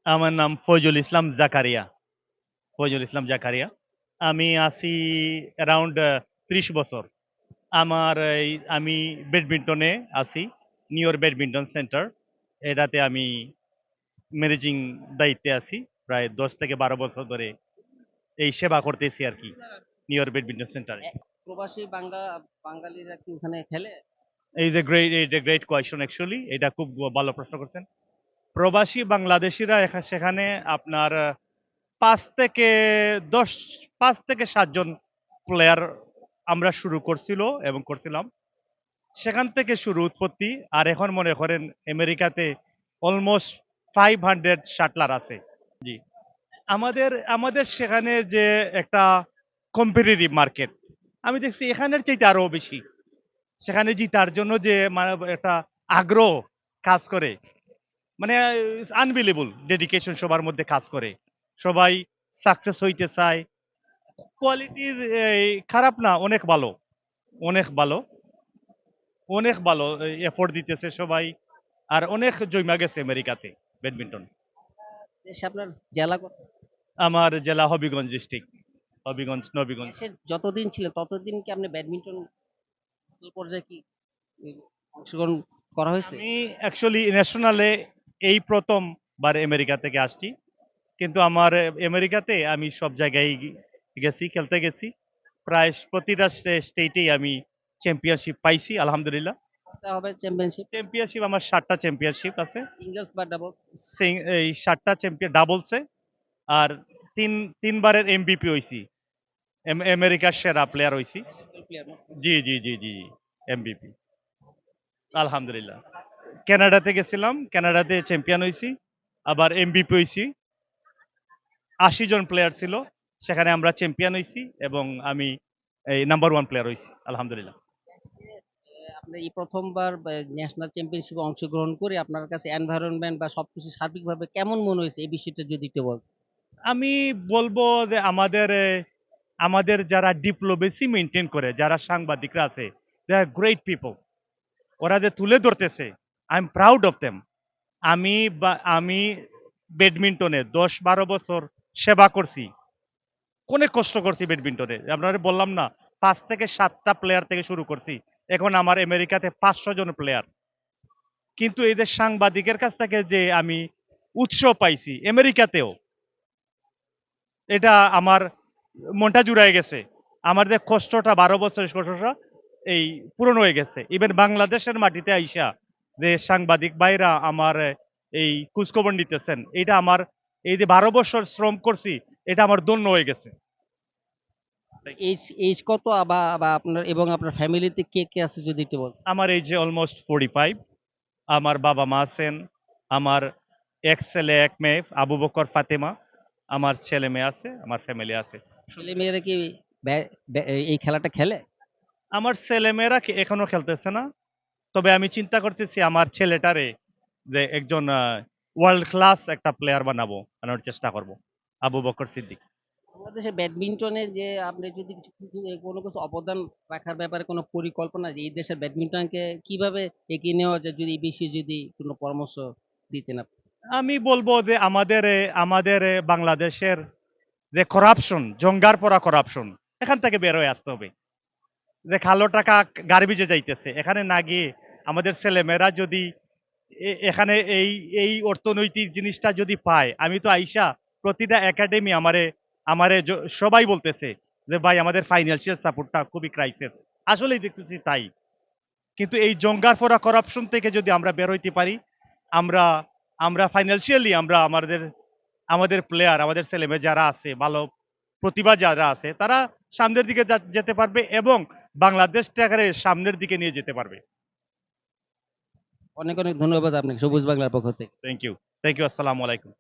আমার নাম ফয়জুল ইসলাম জাকারিয়া। ফয়জুল ইসলাম জাকারিয়া। আমি আছি অ্যারাউন্ড ৩০ বছর। আমার আমি ব্যাডমিন্টনে আছি। New York badminton centre. এটাতে আমি ম্যানেজিং দায়িত্বে আছি। প্রায় ১০ থেকে ১২ বছর ধরে এই সেবা করতেছি আরকি নিউ ইয়র্ক ব্যাডমিন্টন সেন্টারে। প্রবাসী বাঙালিরা কি ওখানে খেলে? এইটা গ্রেট কোয়েশ্চন অ্যাকচুয়ালি। এটা খুব ভালো প্রশ্ন করছেন। প্রবাসী বাংলাদেশীরা সেখানে আপনার ৫ থেকে ১০ ৫ থেকে ৭ জন প্লেয়ার আমরা শুরু করছিলাম। সেখান থেকে শুরু উৎপত্তি। আর এখন মনে করেন আমেরিকাতে অলমোস্ট 500 শাটলার আছে। জি। আমাদের সেখানে যে একটা কম্পিটিটিভ মার্কেট, আমি দেখছি এখানের চাইতে আরো বেশি। সেখানে জিতার জন্য যে মানে একটা আগ্রহ কাজ করে, মানে আনবিলিভেবল ডেডিকেশন সবার মধ্যে কাজ করে। সবাই সাকসেস হইতে চায়। কোয়ালিটির খারাপ না, অনেক ভালো। অনেক ভালো, অনেক ভালো এফোর্ট দিতেছে সবাই। আর অনেক জৈমা গেছে আমেরিকাতে ব্যাডমিন্টন। দেশে আপনার জেলা কত? আমার জেলা হবিগঞ্জ ডিস্ট্রিক্ট। নবীগঞ্জ। দেশে যতদিন ছিলেন ততদিন কি আপনি ব্যাডমিন্টন স্কুল পর্যায়ে কি এই অংশগ্রহণ করা হয়েছে? আমি অ্যাকচুয়ালি ন্যাশনালে এই ১ম বার আমেরিকা থেকে আসছি। কিন্তু আমার আমেরিকাতে আমি সব জায়গায় গেছি, খেলতে গেছি। প্রায় প্রতিটা স্টেটেই আমি চ্যাম্পিয়নশিপ পাইছি আলহামদুলিল্লাহ। এটা হবে চ্যাম্পিয়নশিপ, চ্যাম্পিয়নশিপ আমার ৭ টা চ্যাম্পিয়নশিপ আছে। সিঙ্গেলস বা ডাবলস? এই ৭ টা চ্যাম্পিয়ন ডাবলসে। আর ৩ বারের এমভিপি হইছি। আমেরিকার সেরা প্লেয়ার হইছি। প্লেয়ার। জি। এমভিপি। আলহামদুলিল্লাহ। কানাডাতে গেছিলাম। কানাডাতে চ্যাম্পিয়ন হইছি। আবার এমভিপি হইছি। ৮০ জন প্লেয়ার ছিল। সেখানে আমরা চ্যাম্পিয়ন হইছি এবং আমি এই নাম্বার 1 প্লেয়ার হইছি। আলহামদুলিল্লাহ। আপনি এই প্রথমবার ন্যাশনাল চ্যাম্পিয়নশিপে অংশগ্রহণ করে আপনার কাছে এনভায়রনমেন্ট বা সবকিছু সার্বিকভাবে কেমন মনে হয়েছে এই বিষয়টা যদি একটু বলতেন। আমি বলব যে আমাদের যারা ডিপ্লোমেসি মেইনটেইন করে, যারা সাংবাদিকরা আছে, দে আর গ্রেট পিপল। ওরা যে তুলে ধরতেছে, I am proud of them. আমি ব্যাডমিন্টনে ১০-১২ বছর সেবা করছি। অনেক কষ্ট করছি ব্যাডমিন্টনে। আপনারে বললাম না, ৫ থেকে ৭ টা প্লেয়ার থেকে শুরু করছি। এখন আমার আমেরিকাতে ৫০০ জন প্লেয়ার। কিন্তু এই যে সাংবাদিকের কাছ থেকে যে আমি উৎসাহ পাইছি আমেরিকাতেও, এটা আমার মনটা জুড়ায় গেছে। আমার যে কষ্টটা ১২ বছরের কষ্টটা এই পূরণ হয়ে গেছে। ইভেন বাংলাদেশের মাটিতে আইসা যে সাংবাদিক ভাইরা আমার এই খোঁজখবর নিতেছেন, এটা আমার এই যে ১২ বছর শ্রম করছি, এটা আমার ধন্য হয়ে গেছে। এইজ এইজ কত বা আপনার এবং আপনার ফ্যামিলিতে কে আছে যদি একটু বলতেন। আমার এই যে অলমোস্ট 45। আমার বাবা-মা আছেন। আমার ১ ছেলে ১ মেয়ে, আবু বকর ফাতেমা। আমার ছেলে-মেয়ে আছে, আমার ফ্যামিলি আছে। ছেলে মেয়েরা কি এই খেলাটা খেলে? আমার ছেলেমেয়েরা এখনো খেলতেছে না। তবে আমি চিন্তা করতেছি আমার ছেলেটারে যে একজন ওয়ার্ল্ড ক্লাস একটা প্লেয়ার বানানোর চেষ্টা করব। আবু বকর সিদ্দিক। বাংলাদেশে ব্যাডমিন্টনের যে আপনি যদি কোনো কিছু অবদান রাখার ব্যাপারে কোনো পরিকল্পনা যে এই দেশের ব্যাডমিন্টনকে কিভাবে এগিয়ে নেওয়া যায় যদি এই বিষয়ে যদি কোনো পরামর্শ দিতেন আপনি? আমি বলব যে আমাদের বাংলাদেশের যে করাপশন, জঙ্গার পড়া করাপশন, এখান থেকে বের হয়ে আসতে হবে। যে কালো টাকা গার্বেজে যাইতেছে। এখানে না গিয়ে আমাদের ছেলেমেয়েরা যদি এখানে এই অর্থনৈতিক জিনিসটা যদি পায়, আমি তো আইসা প্রতিটা একাডেমি আমারে সবাই বলতেছে যে ভাই আমাদের ফাইন্যান্সিয়াল সাপোর্টটা খুবই ক্রাইসিস। আসলেই দেখতেছি তাই। কিন্তু এই জঙ্গার ফোড়া করাপশন থেকে যদি আমরা বের হইতে পারি, আমরা আমরা ফাইন্যান্সিয়ালি আমরা আমাদের প্লেয়ার, আমাদের ছেলেমেয়ে যারা আছে, ভালো প্রতিভা যারা আছে, তারা সামনের দিকে যেতে পারবে এবং বাংলাদেশটাকে সামনের দিকে নিয়ে যেতে পারবে। অনেক ধন্যবাদ আপনাকে সবুজ বাংলার পক্ষ থেকে। Thank you. Thank you. আসসালামু আলাইকুম।